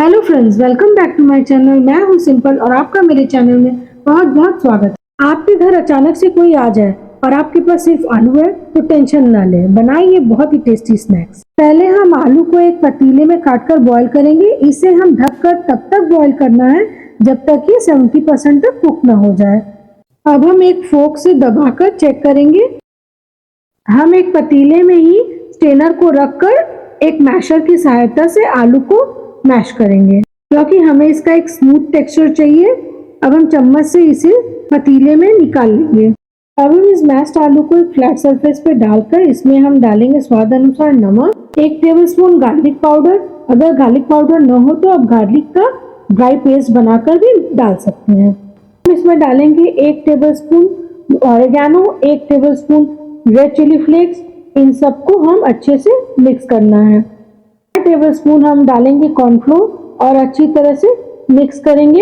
Hello friends, welcome back to my channel. मैं हूं simple और आपका मेरे चैनल में बहुत बहुत स्वागत है। आपके घर अचानक से कोई आ जाए और आपके पास सिर्फ आलू है तो टेंशन ना लें, बनाइए बहुत ही टेस्टी स्नैक्स। पहले हम आलू को एक पतीले में काटकर बॉईल करेंगे। इसे हम ढककर तब तक बॉईल करना है जब तक ये 70% तक कुक ना हो जाए। अब हम एक फोक से दबाकर चेक करेंगे। हम एक पतीले में ही स्ट्रेनर को रखकर एक मैशर की सहायता से आलू को मैश करेंगे, क्योंकि हमें इसका एक स्मूथ टेक्सचर चाहिए। अब हम चम्मच से इसे पतीले में निकाल लेंगे। अब हम इस मैश्ड आलू को एक फ्लैट सरफेस पे डालकर इसमें हम डालेंगे स्वाद अनुसार नमक, 1 टेबलस्पून गार्लिक पाउडर। अगर गार्लिक पाउडर न हो तो आप गार्लिक का ड्राई पेस्ट बनाकर भी डाल सकते हैं। हम इसमें डालेंगे 1 tablespoon oregano, 1 tablespoon red chilli flakes. इन सबको हम अच्छे से मिक्स करना है। 1 टेबलस्पून हम डालेंगे कॉर्नफ्लोर और अच्छी तरह से मिक्स करेंगे।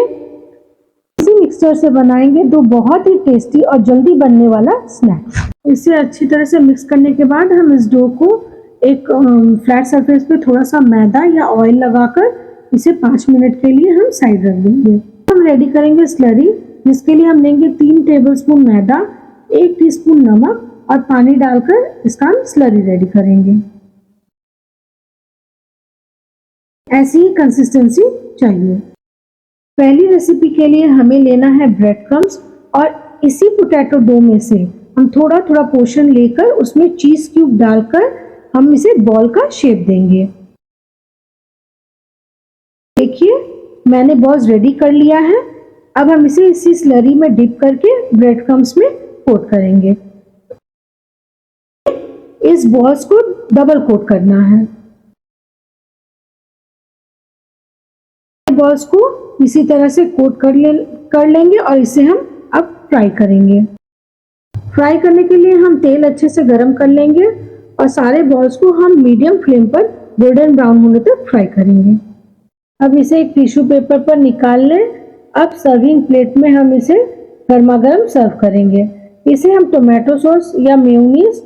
इसी मिक्सचर से बनाएंगे दो बहुत ही टेस्टी और जल्दी बनने वाला स्नैक। इसे अच्छी तरह से मिक्स करने के बाद हम इस डो को एक फ्लैट सरफेस पे थोड़ा सा मैदा या ऑयल लगाकर इसे 5 मिनट के लिए हम साइड रख देंगे। हम रेडी करेंगे स्लरी, जिसके लिए हम लेंगे 3 टेबलस्पून मैदा, 1 टीस्पून नमक और पानी डालकर इसका हम स्लरी रेडी करेंगे। ऐसी ही कंसिस्टेंसी चाहिए। पहली रेसिपी के लिए हमें लेना है ब्रेड क्रम्स और इसी पोटैटो डो में से हम थोड़ा थोड़ा पोर्शन लेकर उसमें चीज क्यूब डालकर हम इसे बॉल का शेप देंगे। देखिए, मैंने बॉल्स रेडी कर लिया है। अब हम इसे इसी स्लरी में डिप करके ब्रेड क्रम्स में कोट करेंगे। इस बॉल्स को डबल कोट करना है। बॉल्स को इसी तरह से कोट कर लेंगे और इसे हम अब फ्राई करेंगे। फ्राई करने के लिए हम तेल अच्छे से गरम कर लेंगे और सारे बॉल्स को हम मीडियम फ्लेम पर गोल्डन ब्राउन होने तक फ्राई करेंगे। अब इसे एक टिश्यू पेपर पर निकाल लें। अब सर्विंग प्लेट में हम इसे गर्मा गर्म सर्व करेंगे। इसे हम टोमेटो सॉस या मेयोनीज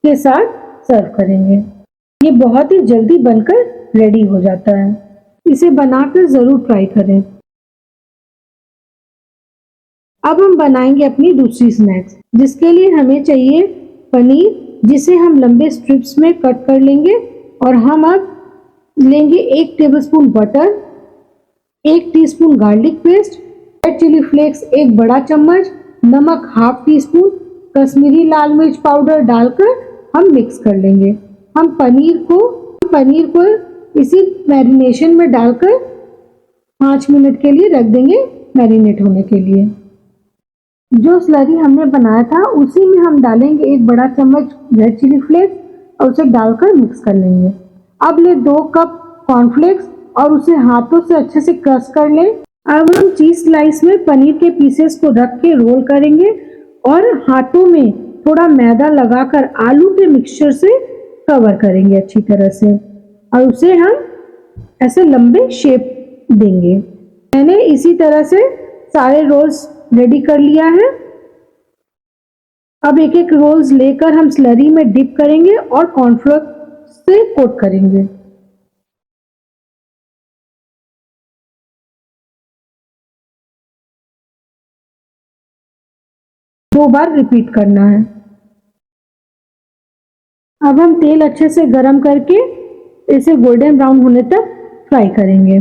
के साथ सर्व करेंगे। ये बहुत ही जल्दी बनकर रेडी हो जाता है। इसे बनाकर जरूर ट्राई करें। अब हम बनाएंगे अपनी दूसरी स्नैक्स, जिसके लिए हमें चाहिए पनीर, जिसे हम लंबे स्ट्रिप्स में कट कर लेंगे। और हम अब लेंगे 1 tablespoon butter, 1 teaspoon garlic paste, red chilli flakes 1 बड़ा चम्मच, नमक ½ टीस्पून, कश्मीरी लाल मिर्च पाउडर डालकर हम मिक्स कर लेंगे। हम पनीर को इसी मैरिनेशन में डालकर 5 मिनट के लिए रख देंगे मैरिनेट होने के लिए। जो स्लरी हमने बनाया था उसी में हम डालेंगे 1 बड़ा चम्मच रेड चिली फ्लेक्स और उसे डालकर मिक्स कर लेंगे। अब ले 2 कप कॉर्नफ्लेक्स और उसे हाथों से अच्छे से क्रश कर लें। अब हम चीज स्लाइस में पनीर के पीसेस को रख के रोल करेंगे और हाथों में थोड़ा मैदा लगाकर आलू के मिक्सचर से कवर करेंगे अच्छी तरह से और उसे हम ऐसे लंबे शेप देंगे। मैंने इसी तरह से सारे रोल्स रेडी कर लिया है। अब एक एक रोल्स लेकर हम स्लरी में डिप करेंगे और कॉर्नफ्लोर से कोट करेंगे। दो बार रिपीट करना है। अब हम तेल अच्छे से गरम करके इसे गोल्डन ब्राउन होने तक फ्राई करेंगे।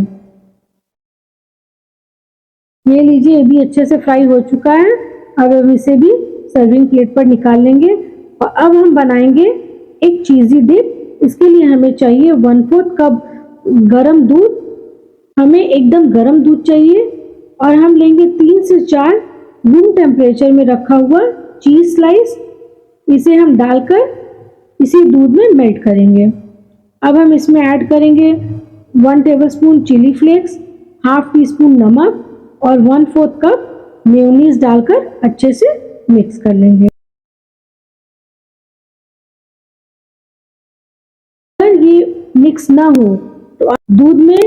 ये लीजिए, ये भी अच्छे से फ्राई हो चुका है। अब हम इसे भी सर्विंग प्लेट पर निकाल लेंगे और अब हम बनाएंगे एक चीज़ी डिप। इसके लिए हमें चाहिए 1/4 कप गरम दूध। हमें एकदम गरम दूध चाहिए और हम लेंगे 3 से 4 रूम टेम्परेचर में रखा हुआ चीज स्लाइस। इसे हम डालकर इसी दूध में मेल्ट करेंगे। अब हम इसमें ऐड करेंगे 1 टेबलस्पून चिली फ्लेक्स, ½ टीस्पून नमक और 1/4 कप मेयोनीज डालकर अच्छे से मिक्स कर लेंगे। अगर ये मिक्स ना हो तो दूध में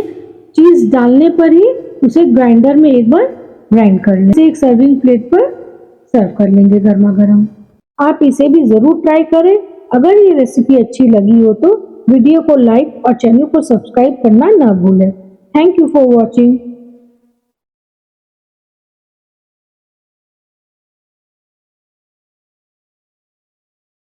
चीज डालने पर ही उसे ग्राइंडर में एक बार ग्राइंड कर लें। इसे एक सर्विंग प्लेट पर सर्व कर लेंगे गर्मा गर्म। आप इसे भी जरूर ट्राई करें। अगर ये रेसिपी अच्छी लगी हो तो वीडियो को लाइक और चैनल को सब्सक्राइब करना ना भूलें। Thank you for watching.